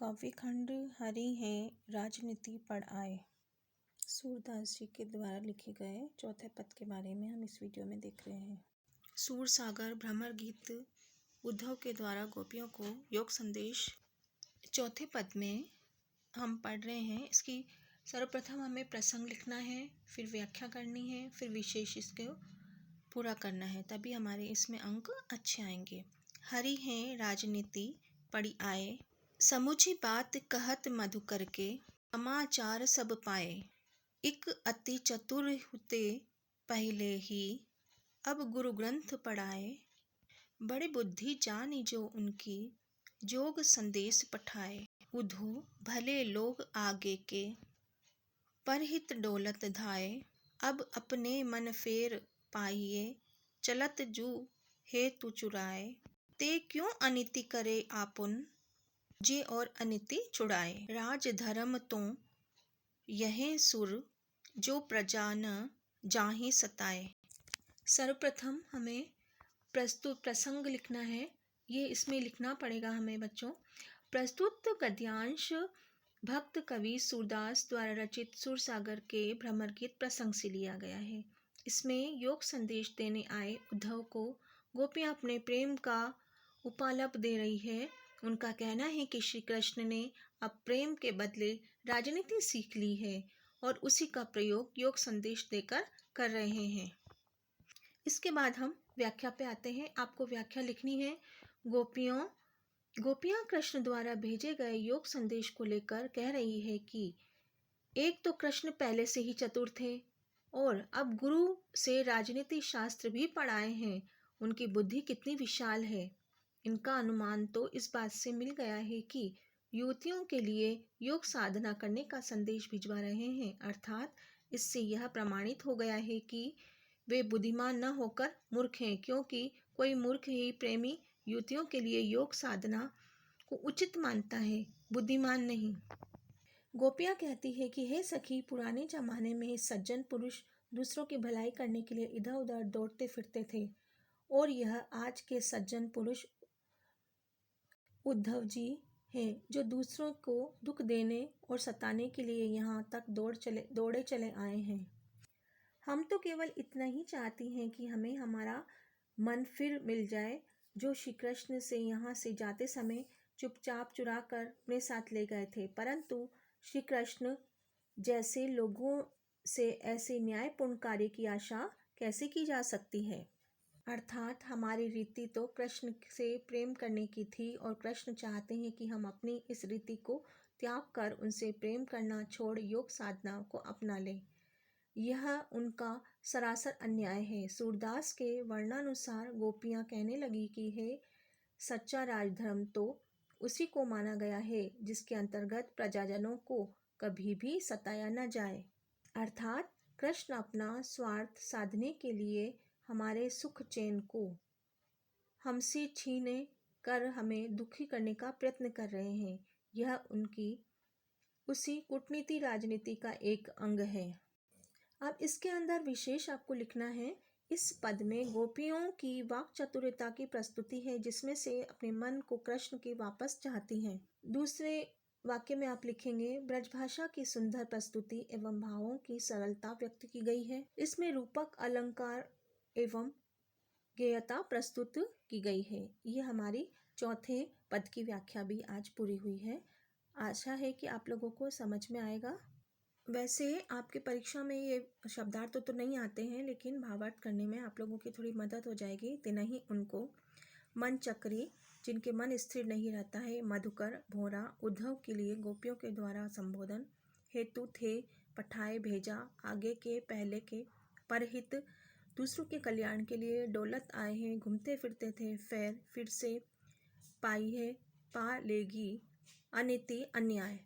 काव्यखंड हरि है राजनीति पढ़ आए। सूरदास जी के द्वारा लिखे गए चौथे पद के बारे में हम इस वीडियो में देख रहे हैं। सूर सागर भ्रमर गीत उद्धव के द्वारा गोपियों को योग संदेश चौथे पद में हम पढ़ रहे हैं। इसकी सर्वप्रथम हमें प्रसंग लिखना है, फिर व्याख्या करनी है, फिर विशेष इसको पूरा करना है, तभी हमारे इसमें अंक अच्छे आएंगे। हरि है राजनीति पढ़ी आए, समुची बात कहत मधुकर के, समाचार सब पाए। इक अति चतुर हुते पहले ही, अब गुरु ग्रंथ पढ़ाए। बड़े बुद्धि जानी जो उनकी, जोग संदेश पठाए। उधो भले लोग आगे के, परहित डोलत धाए। अब अपने मन फेर पाइए, चलत जू हेतु चुराए। ते क्यों अनिति करे आपुन, जे और अनिति छुड़ाए। राज धर्म तो यह सुर, जो प्रजा न जाहि सताए। सर्वप्रथम हमें प्रस्तुत प्रसंग लिखना है। ये इसमें लिखना पड़ेगा हमें बच्चों। प्रस्तुत गद्यांश भक्त कवि सूरदास द्वारा रचित सूरसागर के भ्रमर गीत प्रसंग से लिया गया है। इसमें योग संदेश देने आए उद्धव को गोपियां अपने प्रेम का उपालप दे रही है। उनका कहना है कि श्री कृष्ण ने अब प्रेम के बदले राजनीति सीख ली है और उसी का प्रयोग योग संदेश देकर कर रहे हैं। इसके बाद हम व्याख्या पे आते हैं। आपको व्याख्या लिखनी है। गोपियां कृष्ण द्वारा भेजे गए योग संदेश को लेकर कह रही है कि एक तो कृष्ण पहले से ही चतुर थे और अब गुरु से राजनीति शास्त्र भी पढ़ाए हैं। उनकी बुद्धि कितनी विशाल है। इनका अनुमान तो इस बात से मिल गया है कि युवतियों के लिए योग साधना करने का संदेश भिजवा रहे हैं। अर्थात इससे यह प्रमाणित हो गया है कि वे बुद्धिमान न होकर मूर्ख हैं, क्योंकि कोई मूर्ख ही प्रेमी युवतियों के लिए योग साधना को उचित मानता है, बुद्धिमान नहीं। गोपियां कहती है कि हे सखी, पुराने जमाने में सज्जन पुरुष दूसरों की भलाई करने के लिए इधर उधर दौड़ते फिरते थे और यह आज के सज्जन पुरुष उद्धव जी हैं, जो दूसरों को दुख देने और सताने के लिए यहाँ तक दौड़े चले आए हैं। हम तो केवल इतना ही चाहती हैं कि हमें हमारा मन फिर मिल जाए, जो श्री कृष्ण से यहाँ से जाते समय चुपचाप चुरा कर अपने साथ ले गए थे। परंतु श्री कृष्ण जैसे लोगों से ऐसे न्यायपूर्ण कार्य की आशा कैसे की जा सकती है। अर्थात हमारी रीति तो कृष्ण से प्रेम करने की थी और कृष्ण चाहते हैं कि हम अपनी इस रीति को त्याग कर उनसे प्रेम करना छोड़ योग साधना को अपना लें। यह उनका सरासर अन्याय है। सूरदास के वर्णानुसार गोपियां कहने लगी कि हे सच्चा राजधर्म तो उसी को माना गया है जिसके अंतर्गत प्रजाजनों को कभी भी सताया न जाए। अर्थात कृष्ण अपना स्वार्थ साधने के लिए हमारे सुख चैन को हमसे छीने कर हमें दुखी करने का प्रयत्न कर रहे हैं। यह उनकी उसी कूटनीति राजनीति का एक अंग है। अब इसके अंदर विशेष आपको लिखना है। इस पद में गोपियों की वाक चतुरता की प्रस्तुति है, जिसमें से अपने मन को कृष्ण के वापस चाहती हैं। दूसरे वाक्य में आप लिखेंगे, ब्रजभाषा की सुंदर प्रस्तुति एवं भावों की सरलता व्यक्त की गई है। इसमें रूपक अलंकार एवं गेयता प्रस्तुत की गई है। ये हमारी चौथे पद की व्याख्या भी आज पूरी हुई है। आशा है कि आप लोगों को समझ में आएगा। वैसे आपके परीक्षा में ये शब्दार्थ तो नहीं आते हैं, लेकिन भावार्थ करने में आप लोगों की थोड़ी मदद हो जाएगी। इतना ही उनको मन चक्री, जिनके मन स्थिर नहीं रहता है, मधुकर, भोरा, उद्धव के लिए गोपियों के द्वारा संबोधन, हेतु थे, पठाए भेजा, आगे के पहले के, परहित दूसरों के कल्याण के लिए, डोलत आए हैं, घूमते फिरते थे, फिर से, पाई है, पा लेगी, अनिति अन्याय।